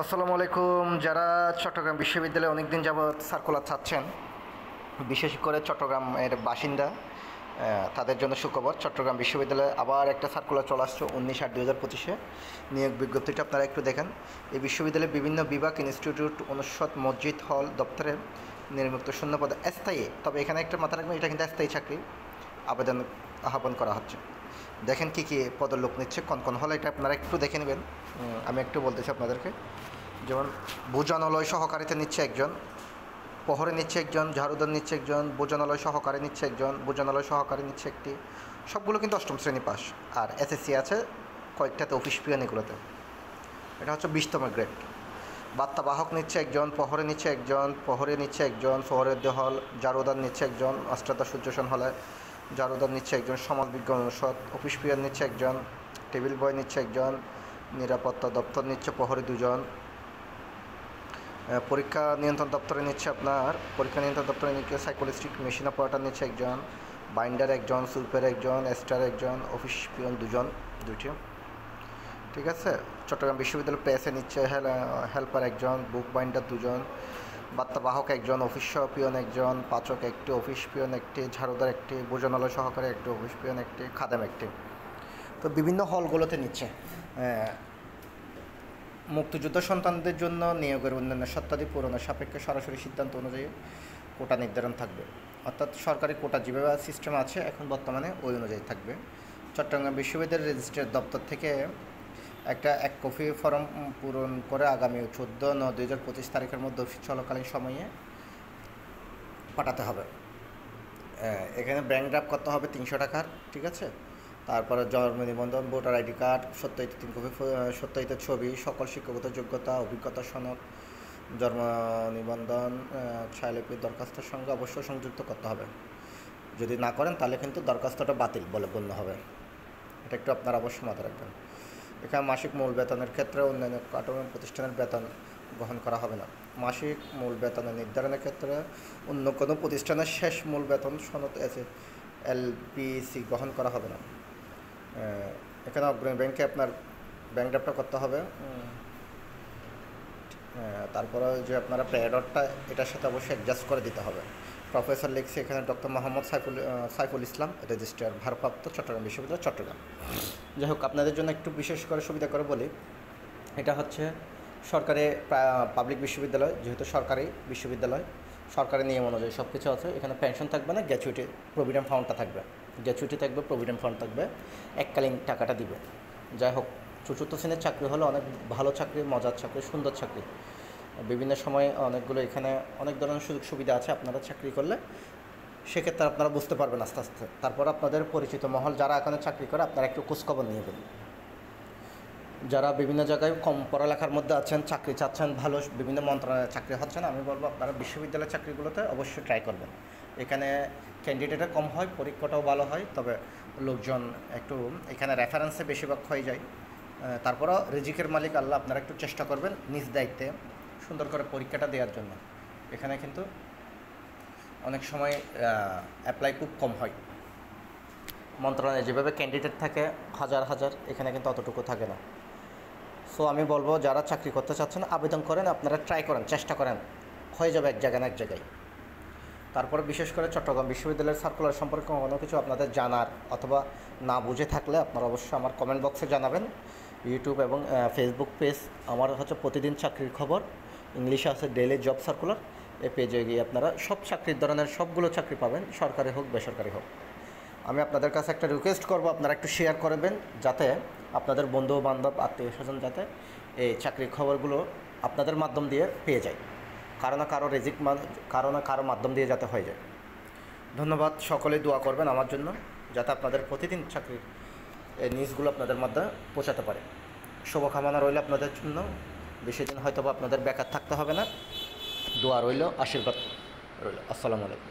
আসসালামু আলাইকুম। যারা চট্টগ্রাম বিশ্ববিদ্যালয়ে অনেক দিন যাবৎ সার্কুলার চাচ্ছেন, বিশেষ করে চট্টগ্রামের বাসিন্দা, তাদের জন্য সুখবর। চট্টগ্রাম বিশ্ববিদ্যালয়ে আবার একটা সার্কুলার চলে আসছে 19/8/2025 নিয়োগ বিজ্ঞপ্তিটা আপনারা একটু দেখেন। এই বিশ্ববিদ্যালয়ের বিভিন্ন বিভাগ, ইনস্টিটিউট, অনুষদ, মসজিদ, হল, দপ্তরে নির্মুক্ত শূন্যপদ স্থায়ী। তবে এখানে একটা মাথা রাখবেন, এটা কিন্তু স্থায়ী চাকরি। আহ্বান করা হচ্ছে। দেখেন কী কী পদলোক নিচ্ছে, কোন হলে, এটা আপনারা একটু দেখে নেবেন। আমি একটু বলতেছি আপনাদেরকে। যেমন ভোজনালয় সহকারীতে নিচ্ছে একজন, প্রহরে নিচ্ছে একজন, ঝাড়ুদার নিচ্ছে একজন, ভোজনালয় সহকারী নিচ্ছে একজন, ভোজনালয় সহকারী নিচ্ছে একটি। সবগুলো কিন্তু অষ্টম শ্রেণী পাস। আর এসএসসি আছে কয়েকটাতে, অফিস পিয়ন এগুলোতে। এটা হচ্ছে 20তম গ্রেড। বার্তাবাহক নিচ্ছে একজন, প্রহরে নিচ্ছে একজন, প্রহরে নিচ্ছে একজন, শহরের দেহল, ঝাড়ুদার নিচ্ছে একজন, অষ্টাদশ সূর্যসন হলে ঝাড়ুদার নিচ্ছে একজন, সমাজ বিজ্ঞান অনুষদ, অফিস পিয়ন নিচ্ছে একজন, টেবিল বয় নিচ্ছে একজন, নিরাপত্তা দপ্তর নিচ্ছে প্রহরী দুজন, পরীক্ষা নিয়ন্ত্রণ দপ্তরে নিচ্ছে পরীক্ষা নিয়ন্ত্রণ দপ্তরে নিচ্ছে সাইকোলজিস্টিক মেশিন অপারেটর নিচ্ছে একজন, বাইন্ডার একজন, সুইপার একজন, এস্টার একজন, অফিস পিয়ন দুইটি। ঠিক আছে। চট্টগ্রাম বিশ্ববিদ্যালয় প্রেসে নিচ্ছে হেল্পার একজন, বুক বাইন্ডার দুজন, বার্তাবাহক একজন, অফিস পিয়ন একজন, পাচক একটি, অফিস পিয়ন একটি, ঝাড়ুদার একটি, ভোজনালয় সহকারী একটি, অফিস পিয়ন একটি, খাদেম একটি। তো বিভিন্ন হলগুলোতে নিচ্ছে। মুক্তিযুদ্ধ সন্তানদের জন্য নিয়োগের অন্যান্য শর্তাদি পূরণের সাপেক্ষে সরাসরি সিদ্ধান্ত অনুযায়ী কোটা নির্ধারণ থাকবে। অর্থাৎ সরকারি কোটা যেভাবে সিস্টেম আছে এখন বর্তমানে ওই অনুযায়ী থাকবে। চট্টগ্রাম বিশ্ববিদ্যালয়ের রেজিস্ট্রার দপ্তর থেকে এক কপি ফর্ম পূরণ করে আগামী 14/9/2025 তারিখের মধ্যে অফিস চলাকালীন সময়ে পাঠাতে হবে। এখানে ব্যাংক ড্রাফট করতে হবে 300 টাকার। ঠিক আছে। তারপরে জন্ম নিবন্ধন, ভোটার আইডি কার্ড, সত্যায়িত 3 কপি, সত্যায়িত ছবি, সকল শিক্ষাগত যোগ্যতা, অভিজ্ঞতা সনদ, জন্ম নিবন্ধন, ছায়ালিপির দরখাস্তের সঙ্গে অবশ্যই সংযুক্ত করতে হবে। যদি না করেন তাহলে কিন্তু দরখাস্তটা বাতিল বলে গণ্য হবে। এটা একটু আপনারা অবশ্যই মাথায় রাখবেন। এখানে মাসিক মূল বেতনের ক্ষেত্রে অন্যান্য কাঠামো প্রতিষ্ঠানের বেতন গ্রহণ করা হবে না। মাসিক মূল বেতনের নির্ধারণের ক্ষেত্রে অন্য কোনো প্রতিষ্ঠানের শেষ মূল বেতন সনদ এলপিসি গ্রহণ করা হবে না। এখানে অগ্রণী ব্যাংকে আপনার ব্যাংক ড্রাফটটা করতে হবে। তারপরে যে আপনারা প্যাডটা এটার সাথে অবশ্যই অ্যাডজাস্ট করে দিতে হবে। প্রফেসর লিখছে এখানে ডক্টর মোহাম্মদ সাইফুল ইসলাম, রেজিস্ট্রার, ভারপ্রাপ্ত, চট্টগ্রাম বিশ্ববিদ্যালয়, চট্টগ্রাম। যাই হোক, আপনাদের জন্য একটু বিশেষ করে সুবিধা করে বলি, এটা হচ্ছে সরকারি পাবলিক বিশ্ববিদ্যালয়, যেহেতু সরকারি বিশ্ববিদ্যালয়, সরকারি নিয়ম অনুযায়ী সব কিছু আছে। এখানে পেনশন থাকবে না, গ্র্যাচুইটি প্রভিডেন্ট ফান্ডটা থাকবে, গ্র্যাচুইটি থাকবে, প্রভিডেন্ট ফান্ড থাকবে, এককালীন টাকাটা দিবে। যাই হোক, চতুর্থ শ্রেণীর চাকরি হলো অনেক ভালো চাকরি, মজার চাকরি, সুন্দর চাকরি। বিভিন্ন সময়ে অনেকগুলো এখানে অনেক ধরনের সুযোগ সুবিধা আছে। আপনারা চাকরি করলে সেক্ষেত্রে আপনারা বুঝতে পারবেন আস্তে আস্তে। তারপর আপনাদের পরিচিত মহল যারা এখানে চাকরি করে, আপনারা একটু খোঁজখবর নিয়ে নেবেন। যারা বিভিন্ন জায়গায় কম পড়ালেখার মধ্যে আছেন, চাকরি চাচ্ছেন, ভালো বিভিন্ন মন্ত্রণালয়ে চাকরি হচ্ছেন, আমি বলবো আপনারা বিশ্ববিদ্যালয়ের চাকরিগুলোতে অবশ্যই ট্রাই করবেন। এখানে ক্যান্ডিডেটও কম হয়, পরীক্ষাটাও ভালো হয়, তবে লোকজন একটু এখানে রেফারেন্সে বেশিরভাগ হয়ে যায়। তারপরও রিজিকের মালিক আল্লাহ, আপনারা একটু চেষ্টা করবেন নিজ দায়িত্বে সুন্দর করে পরীক্ষাটা দেওয়ার জন্য। এখানে কিন্তু অনেক সময় অ্যাপ্লাই খুব কম হয়। মন্ত্রণালয়ে যেভাবে ক্যান্ডিডেট থাকে হাজার হাজার, এখানে কিন্তু অতটুকু থাকে না। সো আমি বলবো যারা চাকরি করতে চাচ্ছেন আবেদন করেন, আপনারা ট্রাই করেন, চেষ্টা করেন, হয়ে যাবে এক জায়গায় না এক জায়গায়। তারপরে বিশেষ করে চট্টগ্রাম বিশ্ববিদ্যালয়ের সার্কুলার সম্পর্কে কোনো কিছু আপনাদের জানার অথবা না বুঝে থাকলে আপনারা অবশ্যই আমার কমেন্ট বক্সে জানাবেন। ইউটিউব এবং ফেসবুক পেজ আমার হচ্ছে প্রতিদিন চাকরির খবর, ইংলিশে আছে ডেইলি জব সার্কুলার। এই পেজে গিয়ে আপনারা সব চাকরির ধরনের সবগুলো চাকরি পাবেন, সরকারি হোক বেসরকারি হোক। আমি আপনাদের কাছে একটা রিকোয়েস্ট করব, আপনারা একটু শেয়ার করবেন, যাতে আপনাদের বন্ধু বান্ধব, আত্মীয় স্বজন যাতে এই চাকরির খবরগুলো আপনাদের মাধ্যম দিয়ে পেয়ে যায়। কারো না কারো মাধ্যম দিয়ে যাতে হয়ে যায়। ধন্যবাদ। সকলেই দোয়া করবেন আমার জন্য, যাতে আপনাদের প্রতিদিন চাকরির এই নিউজগুলো আপনাদের মধ্যে পৌঁছাতে পারে। শুভকামনা রইল আপনাদের জন্য। বেশি দিন হয়তো আপনাদের বেকার থাকতে হবে না। দোয়া রইল, আশীর্বাদ রইল। আসসালামু আলাইকুম।